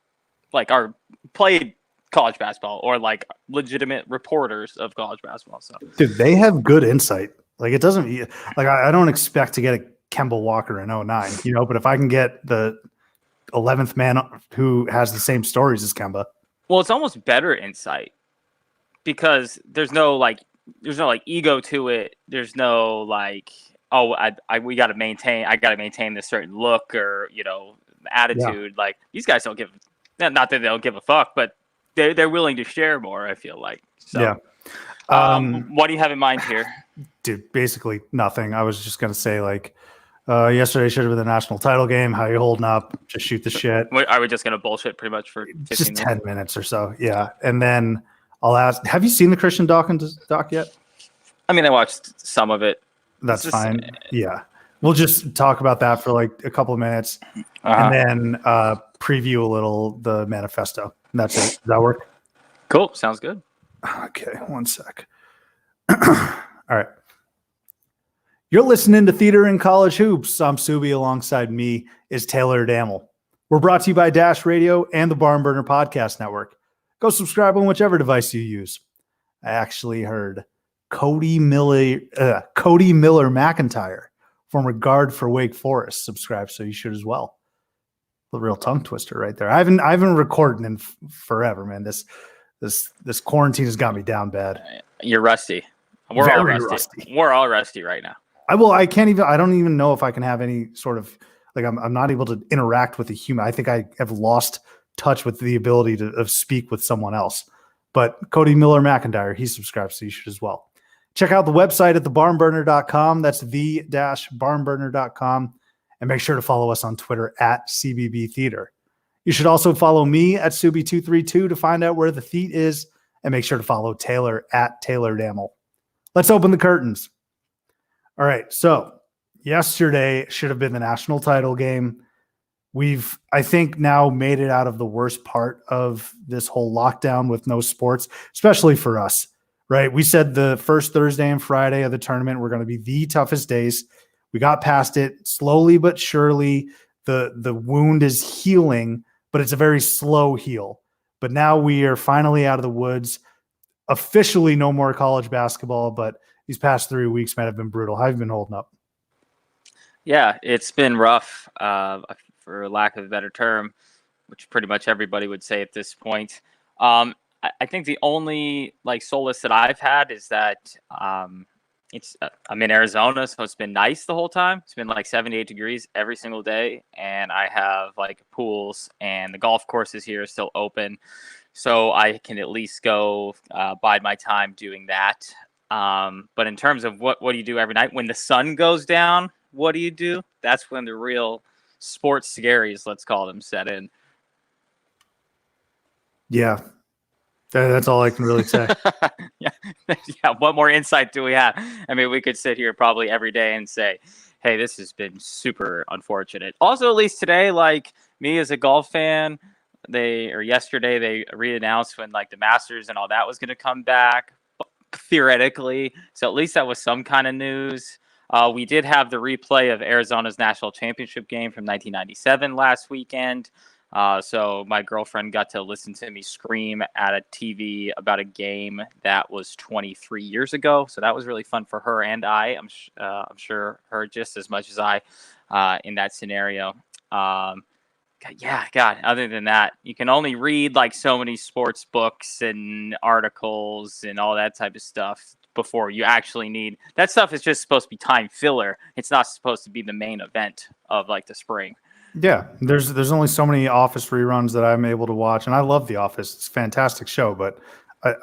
like are played college basketball or like legitimate reporters of college basketball. So dude, they have good insight. Like it doesn't like I don't expect to get a Kemba Walker in 09, you know, but if I can get the 11th man who has the same stories as Kemba. Well, it's almost better insight because there's no like ego to it. There's no like, oh, I got to maintain this certain look or, you know, attitude. Yeah. Like these guys don't give, not that they don't give a fuck, but they're willing to share more, I feel like. So, yeah. What do you have in mind here? Dude, basically nothing. I was just going to say like, yesterday should have been the national title game. How you holding up? Just shoot the shit. Are we just going to bullshit pretty much for 15 just 10 minutes or so? Yeah. And then I'll ask, have you seen the Christian Dawkins doc yet? I mean, I watched some of it. That's fine. Yeah. We'll just talk about that for like a couple of minutes and then preview a little the manifesto. And that's it. Does that work? Cool. Sounds good. Okay. 1 sec. All right. You're listening to Theater in College Hoops. I'm Subi. Alongside me is Taylor Dammel. We're brought to you by Dash Radio and the Barn Burner Podcast Network. Go subscribe on whichever device you use. I actually heard Cody Miller McIntyre, former guard for Wake Forest, subscribe, so you should as well. The real tongue twister right there. I haven't recorded in forever, man. This quarantine has got me down bad. You're rusty. We're all rusty. We're all rusty right now. I don't even know if I can have any sort of, like, I'm not able to interact with a human. I think I have lost touch with the ability to speak with someone else. But Cody Miller McIntyre, he subscribes, so you should as well. Check out the website at thebarnburner.com. That's the-barnburner.com. And make sure to follow us on Twitter at CBB Theater. You should also follow me at Subi232 to find out where the Theat is. And make sure to follow Taylor at Taylor Dammel. Let's open the curtains. All right, so yesterday should have been the national title game. We've, I think, now made it out of the worst part of this whole lockdown with no sports, especially for us, right? We said the first Thursday and Friday of the tournament were going to be the toughest days. We got past it slowly but surely. The wound is healing, but it's a very slow heal. But now we are finally out of the woods. Officially no more college basketball, but these past 3 weeks might have been brutal. How have you been holding up? Yeah, it's been rough, for lack of a better term, which pretty much everybody would say at this point. I think the only solace that I've had is that I'm in Arizona, so it's been nice the whole time. It's been 78 degrees every single day, and I have pools, and the golf courses here are still open, so I can at least go bide my time doing that. But in terms of what do you do every night when the sun goes down? What do you do? That's when the real sports scaries, let's call them, set in. Yeah, that's all I can really say. Yeah. What more insight do we have? I mean, we could sit here probably every day and say, hey, this has been super unfortunate. Also, at least today, me as a golf fan, yesterday they re-announced when the Masters and all that was going to come back, theoretically. So at least that was some kind of news. We did have the replay of Arizona's national championship game from 1997 last weekend. So my girlfriend got to listen to me scream at a TV about a game that was 23 years ago. So that was really fun for her and I. I'm sure her just as much as I in that scenario. God, other than that, you can only read so many sports books and articles and all that type of stuff before you actually need that stuff. Is just supposed to be time filler. It's not supposed to be the main event of the spring. Yeah, there's only so many Office reruns that I'm able to watch, and I love The Office. It's a fantastic show, but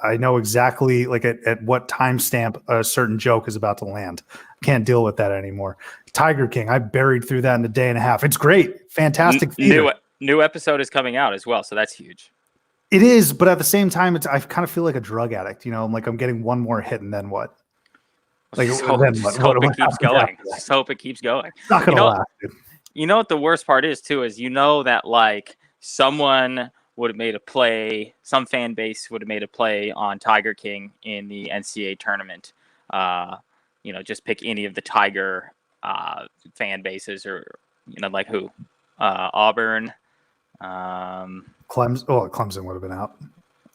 I know exactly at what timestamp a certain joke is about to land. Can't deal with that anymore. Tiger King, I buried through that in a day and a half. It's great, fantastic. New episode is coming out as well, so that's huge. It is, but at the same time, I kind of feel like a drug addict. I'm I'm getting one more hit, and then what? Just hope it keeps going. Just hope it keeps going. It's not gonna last. Dude. You know what the worst part is too is that someone would have made a play, some fan base would have made a play on Tiger King in the NCAA tournament. Just pick any of the Tiger fan bases, or who, Auburn, Clemson would have been out.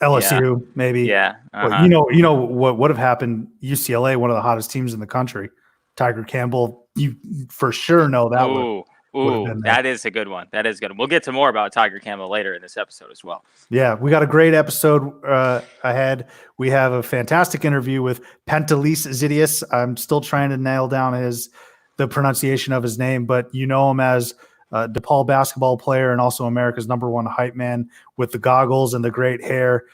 LSU, maybe. Yeah. Well, you know what would have happened? UCLA, one of the hottest teams in the country. Tiger Campbell, you for sure know that one. Ooh, that is a good one. That is good. We'll get to more about Tiger Campbell later in this episode as well. Yeah, we got a great episode ahead. We have a fantastic interview with Pantelis Xidias. I'm still trying to nail down the pronunciation of his name, but you know him as DePaul basketball player and also America's #1 hype man with the goggles and the great hair.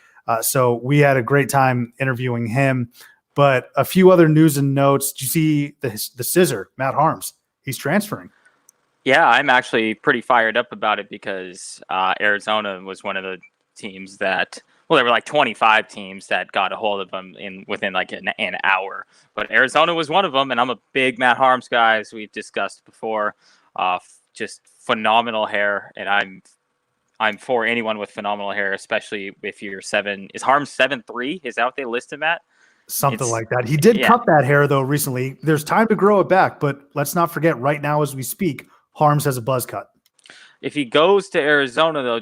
So we had a great time interviewing him. But a few other news and notes. Did you see the scissor, Matt Harms? He's transferring. Yeah, I'm actually pretty fired up about it because Arizona was one of the teams that, there were 25 teams that got a hold of him within an hour. But Arizona was one of them, and I'm a big Matt Harms guy, as we've discussed before. Just phenomenal hair, and I'm for anyone with phenomenal hair, especially if you're 7. Is Harms 7'3"? Is that what they list him at? Something like that. He did cut that hair though recently. There's time to grow it back, but let's not forget right now as we speak, Harms has a buzz cut. If he goes to Arizona though,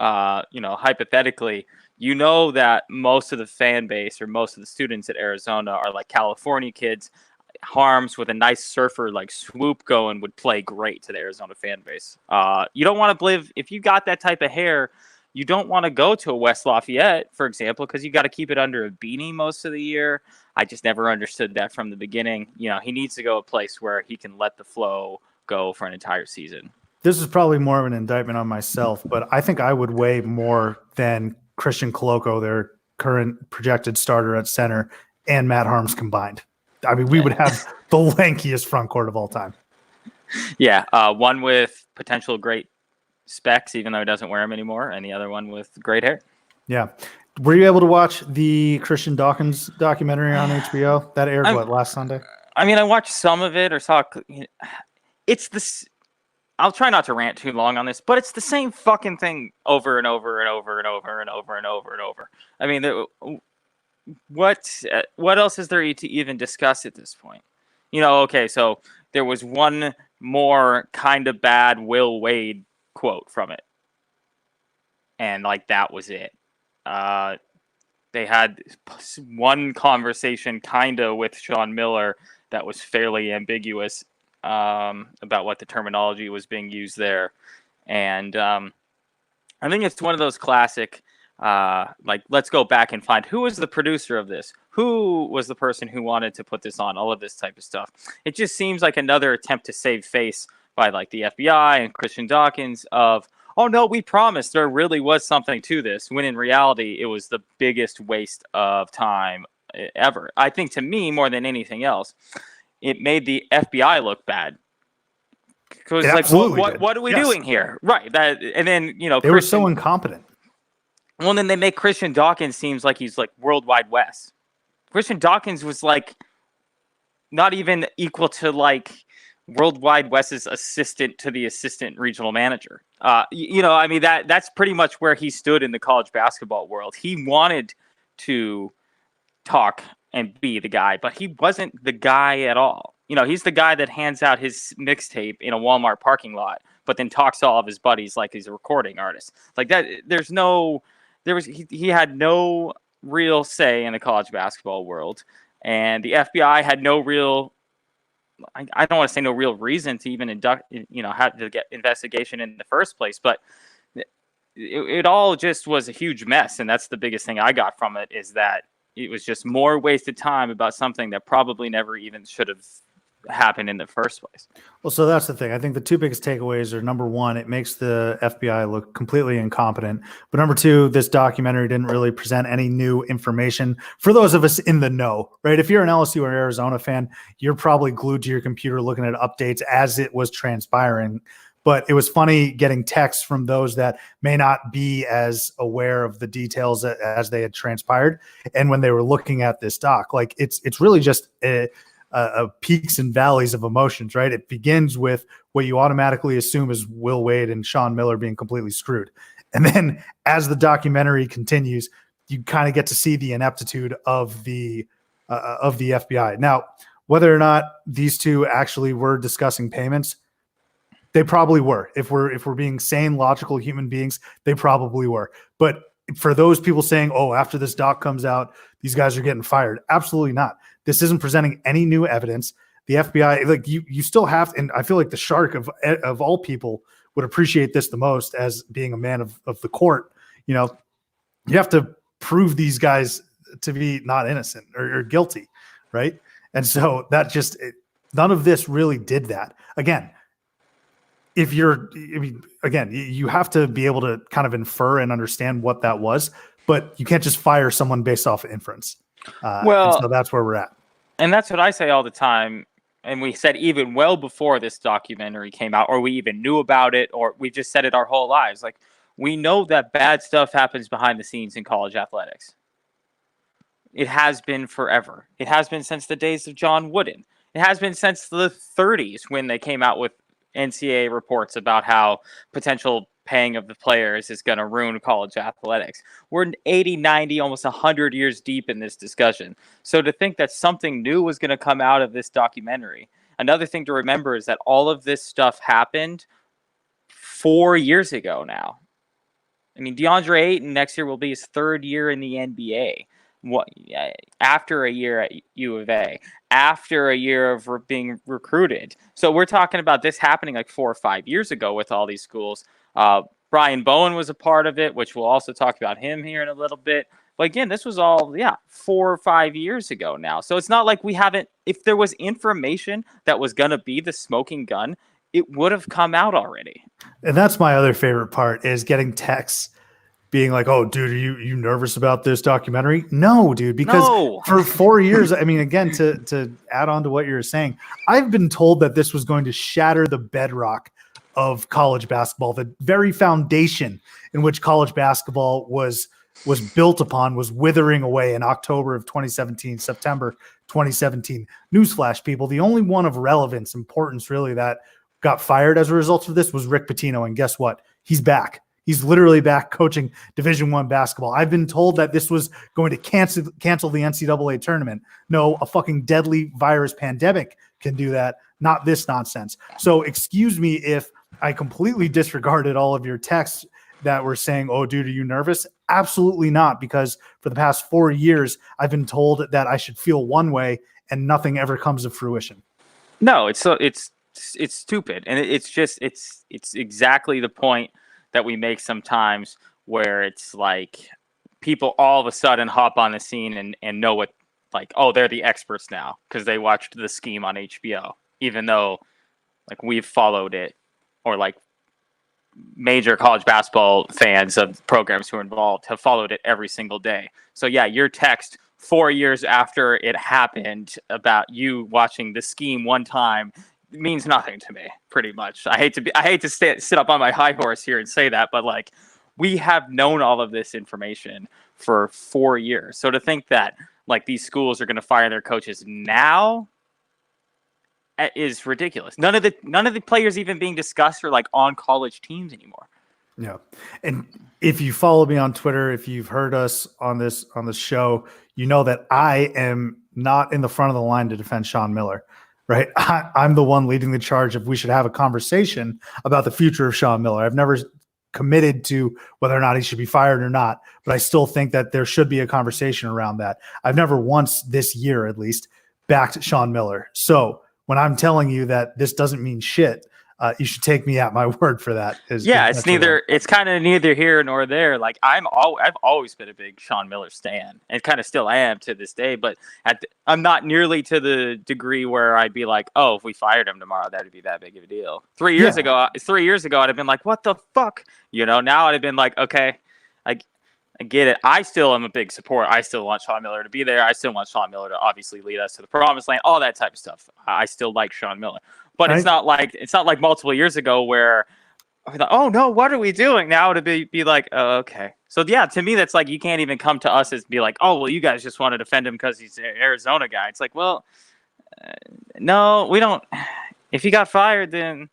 hypothetically, that most of the fan base or most of the students at Arizona are like California kids. Harms with a nice surfer like swoop going would play great to the Arizona fan base. You don't want to live if you got that type of hair. You don't want to go to a West Lafayette, for example, because you got to keep it under a beanie most of the year. I just never understood that from the beginning. He needs to go a place where he can let the flow go for an entire season. This is probably more of an indictment on myself, but I think I would weigh more than Christian Coloco, their current projected starter at center, and Matt Harms combined. I mean, we would have the lankiest front court of all time. Yeah, one with potential great specs, even though he doesn't wear them anymore, and the other one with great hair. Yeah. Were you able to watch the Christian Dawkins documentary on HBO? That aired, last Sunday? I mean, I watched some of it or saw it's this. I'll try not to rant too long on this, but it's the same fucking thing over and over and over and over and over and over and over. I mean, what else is there to even discuss at this point? Okay, so there was one more kind of bad Will Wade quote from it, and that was it. They had one conversation kind of with Sean Miller that was fairly ambiguous about what the terminology was being used there, and I think it's one of those classic let's go back and find who was the producer of this, who was the person who wanted to put this on, all of this type of stuff. It just seems like another attempt to save face by the FBI and Christian Dawkins of, oh no, we promised there really was something to this, when in reality it was the biggest waste of time ever. I think, to me, more than anything else, it made the FBI look bad. Because what are we doing here? Right. And then they were so incompetent. Well, then they make Christian Dawkins seems like he's Worldwide West. Christian Dawkins was not even equal to Worldwide West's assistant to the assistant regional manager. I mean, that's pretty much where he stood in the college basketball world. He wanted to talk and be the guy, but he wasn't the guy at all. He's the guy that hands out his mixtape in a Walmart parking lot, but then talks to all of his buddies like he's a recording artist. He had no real say in the college basketball world, and the FBI had no real, I don't want to say no real reason to even have to get investigation in the first place, but it all just was a huge mess. And that's the biggest thing I got from it, is that it was just more wasted time about something that probably never even should have happened in the first place. Well, so that's the thing. I think the two biggest takeaways are, number one, it makes the FBI look completely incompetent. But number two, this documentary didn't really present any new information for those of us in the know, right? If you're an LSU or Arizona fan, you're probably glued to your computer looking at updates as it was transpiring. But it was funny getting texts from those that may not be as aware of the details as they had transpired. And when they were looking at this doc, it's really just peaks and valleys of emotions, right? It begins with what you automatically assume is Will Wade and Sean Miller being completely screwed. And then as the documentary continues, you kind of get to see the ineptitude of the FBI. Now, whether or not these two actually were discussing payments, they probably were. If we're being sane, logical human beings, they probably were. But for those people saying, oh, after this doc comes out, these guys are getting fired, absolutely not. This isn't presenting any new evidence. The FBI, you still have, and I feel like the shark of all people would appreciate this the most as being a man of the court. You have to prove these guys to be not innocent or guilty, right? And so none of this really did that. Again, you have to be able to kind of infer and understand what that was, but you can't just fire someone based off of inference. So that's where we're at. And that's what I say all the time. And we said even well before this documentary came out, or we even knew about it, or we just said it our whole lives. We know that bad stuff happens behind the scenes in college athletics. It has been forever. It has been since the days of John Wooden. It has been since the 30s when they came out with NCAA reports about how potential paying of the players is going to ruin college athletics. We're 80, 90, almost 100 years deep in this discussion. So to think that something new was going to come out of this documentary. Another thing to remember is that all of this stuff happened 4 years ago now. I mean, DeAndre Ayton next year will be his third year in the NBA. After a year at U of A, after a year of being recruited. So we're talking about this happening like 4 or 5 years ago with all these schools. Brian Bowen was a part of it, which we'll also talk about him here in a little bit. But again, this was all, 4 or 5 years ago now. So it's not like we haven't, if there was information that was going to be the smoking gun, it would have come out already. And that's my other favorite part is getting texts being like, oh, dude, are you nervous about this documentary? No, dude, because for 4 years, I mean, again, to add on to what you're saying, I've been told that this was going to shatter the bedrock of college basketball. The very foundation in which college basketball was built upon was withering away in October of 2017, September 2017. Newsflash, people, the only one of relevance, importance, really, that got fired as a result of this was Rick Pitino. And guess what? He's back. He's literally back coaching Division I basketball. I've been told that this was going to cancel the NCAA tournament. No, a fucking deadly virus pandemic can do that, not this nonsense. So excuse me if I completely disregarded all of your texts that were saying, oh, dude, are you nervous? Absolutely not, because for the past 4 years, I've been told that I should feel one way and nothing ever comes to fruition. No, it's stupid. And it's exactly the point that we make sometimes where it's like people all of a sudden hop on the scene and know what, like, oh, they're the experts now because they watched The Scheme on HBO, even though like we've followed it, or like major college basketball fans of programs who are involved have followed it every single day. So yeah, your text 4 years after it happened about you watching The Scheme one time means nothing to me, pretty much. I hate to sit up on my high horse here and say that, but like we have known all of this information for 4 years. So to think that like these schools are going to fire their coaches now is ridiculous. None of the players even being discussed are like on college teams anymore. Yeah. And if you follow me on Twitter, if you've heard us on this show, you know that I am not in the front of the line to defend Sean Miller. Right. I'm the one leading the charge if we should have a conversation about the future of Sean Miller. I've never committed to whether or not he should be fired or not, but I still think that there should be a conversation around that. I've never once this year, at least, backed Sean Miller. So when I'm telling you that this doesn't mean shit, you should take me at my word for that. It's kind of neither here nor there. Like I've always been a big Sean Miller stan, and kind of still am to this day. But I'm not nearly to the degree where I'd be like, oh, if we fired him tomorrow, that'd be that big of a deal. 3 years ago, I'd have been like, what the fuck, Now I'd have been like, okay, I get it. I still am a big supporter. I still want Sean Miller to be there. I still want Sean Miller to obviously lead us to the promised land, all that type of stuff. I still like Sean Miller. But it's not like multiple years ago where I thought, oh no, what are we doing now? To be like, oh, okay. So yeah, to me, that's like you can't even come to us as be like, oh well, you guys just want to defend him because he's an Arizona guy. It's like, well, no, we don't. If he got fired, then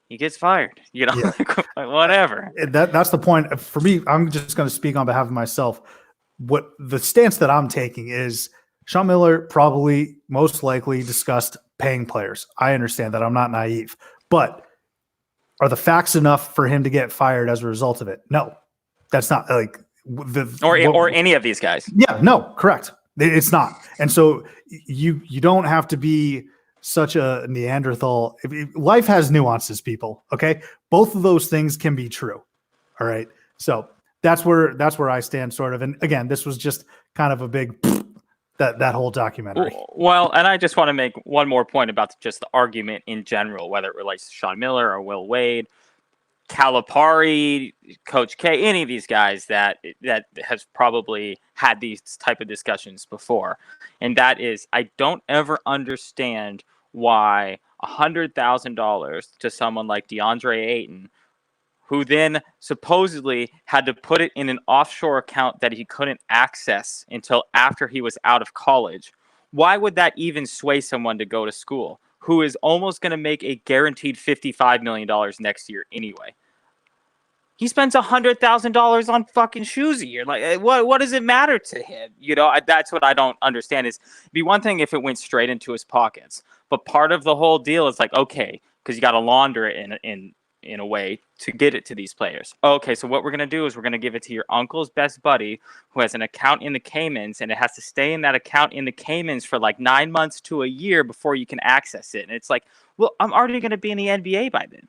he gets fired. Like, whatever. That's the point for me. I'm just going to speak on behalf of myself. What the stance that I'm taking is Sean Miller probably most likely discussed paying players. I understand that. I'm not naive, but are the facts enough for him to get fired as a result of it? No, that's not like or any of these guys. Yeah, no, correct. It's not. And so you don't have to be such a Neanderthal. Life has nuances, people. Okay. Both of those things can be true. All right. So that's where I stand sort of. And again, this was just kind of a big that whole documentary. Well, and I just want to make one more point about just the argument in general, whether it relates to Sean Miller or Will Wade, Calipari, Coach K, any of these guys that has probably had these type of discussions before. And that is, I don't ever understand why $100,000 to someone like DeAndre Ayton, who then supposedly had to put it in an offshore account that he couldn't access until after he was out of college. Why would that even sway someone to go to school who is almost going to make a guaranteed $55 million next year anyway? He spends $100,000 on fucking shoes a year. Like, what does it matter to him? That's what I don't understand. It'd be one thing if it went straight into his pockets, but part of the whole deal is like, okay, because you got to launder it in a way to get it to these players. Okay, so what we're gonna do is we're gonna give it to your uncle's best buddy who has an account in the Caymans, and it has to stay in that account in the Caymans for like 9 months to a year before you can access it. And it's like, well, I'm already gonna be in the NBA by then.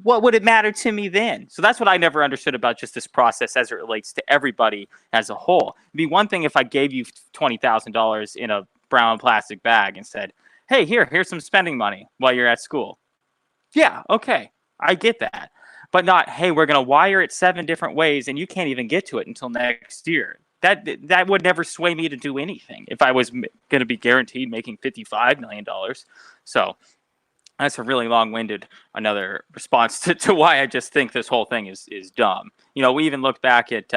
What would it matter to me then? So that's what I never understood about just this process as it relates to everybody as a whole. It'd be one thing if I gave you $20,000 in a brown plastic bag and said, hey, here's some spending money while you're at school. Yeah, okay, I get that. But not, hey, we're going to wire it 7 different ways and you can't even get to it until next year. That would never sway me to do anything if I was going to be guaranteed making $55 million. So that's a really long-winded another response to why I just think this whole thing is dumb. We even look back at,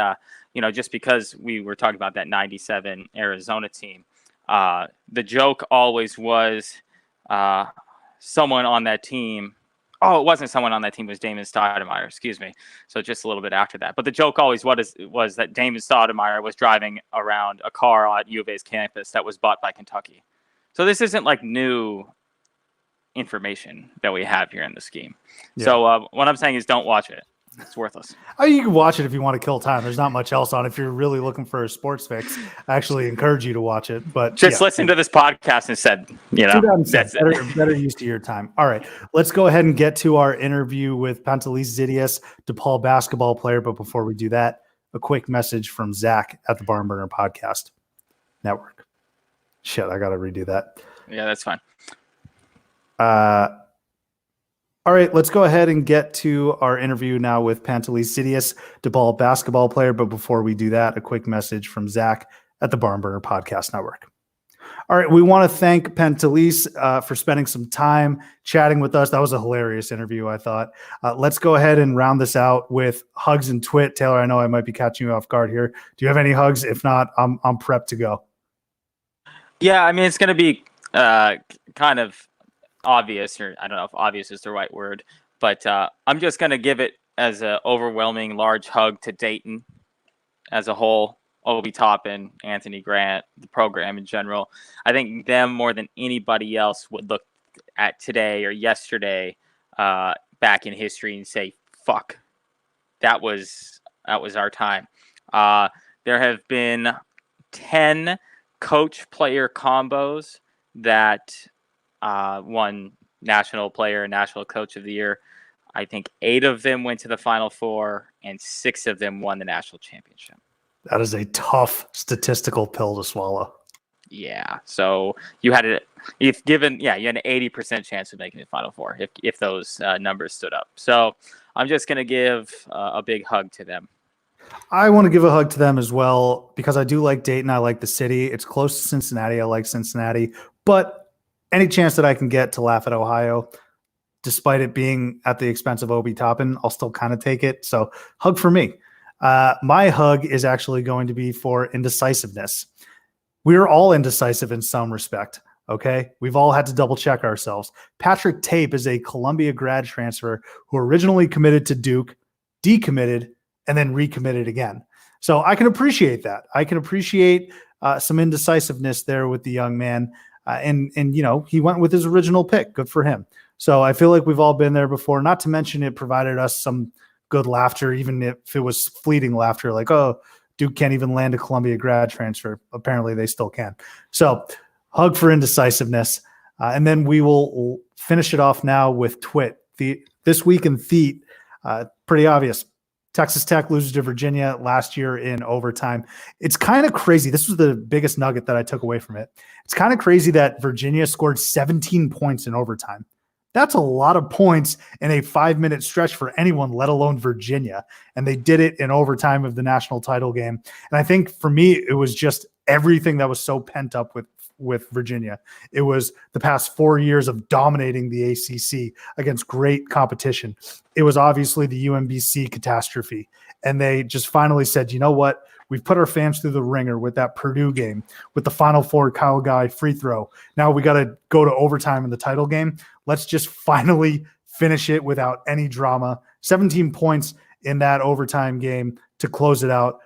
just because we were talking about that 97 Arizona team, the joke always was someone on that team. Oh, it wasn't someone on that team. It was Damon Stoudemire, excuse me. So just a little bit after that. But the joke always was that Damon Stoudemire was driving around a car at U of A's campus that was bought by Kentucky. So this isn't like new information that we have here in the scheme. Yeah. So what I'm saying is don't watch it. It's worthless. You can watch it if you want to kill time. There's not much else on. If you're really looking for a sports fix, I actually encourage you to watch it. But just listen to this podcast instead. That's better use to your time. All right, let's go ahead and get to our interview with Pantelis Xidias, DePaul basketball player. But before we do that, a quick message from Zach at the Barn Burner Podcast Network. Shit, I got to redo that. Yeah, that's fine. All right, let's go ahead and get to our interview now with Pantelis Xidias, DePaul basketball player. But before we do that, a quick message from Zach at the Barn Burner Podcast Network. All right, we want to thank Pantelis for spending some time chatting with us. That was a hilarious interview, I thought. Let's go ahead and round this out with hugs and twit. Taylor, I know I might be catching you off guard here. Do you have any hugs? If not, I'm prepped to go. Yeah, I mean, it's going to be kind of obvious, or I don't know if obvious is the right word, but I'm just going to give it as an overwhelming large hug to Dayton as a whole, Obi Toppin, Anthony Grant, the program in general. I think them more than anybody else would look at today or yesterday back in history and say, fuck, that was our time. There have been 10 coach-player combos that won National Player and National Coach of the Year. I think 8 of them went to the Final Four, and 6 of them won the national championship. That is a tough statistical pill to swallow. Yeah. So you had you had an 80% chance of making the Final Four if those numbers stood up. So I'm just going to give a big hug to them. I want to give a hug to them as well because I do like Dayton. I like the city. It's close to Cincinnati. I like Cincinnati. But any chance that I can get to laugh at Ohio, despite it being at the expense of Obi Toppin, I'll still kind of take it. So hug for me. My hug is actually going to be for indecisiveness. We are all indecisive in some respect. Okay. We've all had to double check ourselves. Patrick Tape is a Columbia grad transfer who originally committed to Duke, decommitted, and then recommitted again. So I can appreciate that. I can appreciate some indecisiveness there with the young man. And he went with his original pick. Good for him. So I feel like we've all been there before, not to mention it provided us some good laughter, even if it was fleeting laughter, like, oh, Duke can't even land a Columbia grad transfer. Apparently they still can. So hug for indecisiveness. And then we will finish it off now with twit. This week in Theat, pretty obvious. Texas Tech loses to Virginia last year in overtime. It's kind of crazy. This was the biggest nugget that I took away from it. It's kind of crazy that Virginia scored 17 points in overtime. That's a lot of points in a 5-minute stretch for anyone, let alone Virginia. And they did it in overtime of the national title game. And I think for me, it was just everything that was so pent up with Virginia. It was the past 4 years of dominating the ACC against great competition. It was obviously the UMBC catastrophe. And they just finally said, you know what? We've put our fans through the ringer with that Purdue game, with the Final Four Kyle Guy free throw. Now we got to go to overtime in the title game. Let's just finally finish it without any drama. 17 points in that overtime game to close it out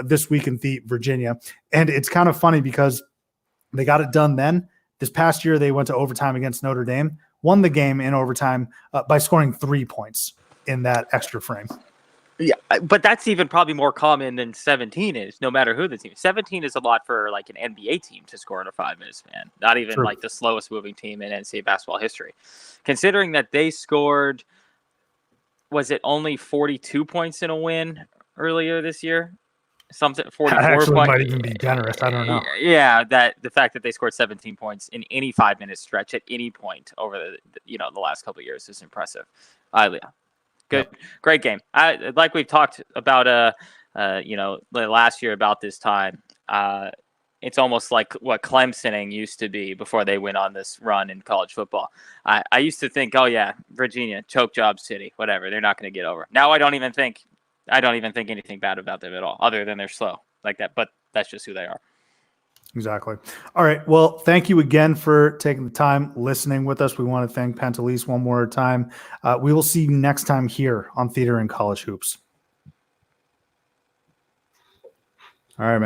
this week in Virginia. And it's kind of funny because they got it done then. This past year, they went to overtime against Notre Dame, won the game in overtime by scoring 3 points in that extra frame. Yeah, but that's even probably more common than 17 is, no matter who the team is. 17 is a lot for like an NBA team to score in a 5-minute span, not even like the slowest moving team in NCAA basketball history. Considering that they scored, was it only 42 points in a win earlier this year? Something 44 actually might even be generous. I don't know. Yeah, that the fact that they scored 17 points in any 5-minute stretch at any point over the last couple of years is impressive. Yeah. Good, great game. Like we've talked about, last year about this time. It's almost like what Clemsoning used to be before they went on this run in college football. I used to think, oh yeah, Virginia, choke job city, whatever. They're not going to get over. Now I don't even think anything bad about them at all, other than they're slow like that. But that's just who they are. Exactly. All right. Well, thank you again for taking the time listening with us. We want to thank Pantelis one more time. We will see you next time here on Theater and College Hoops. All right, man.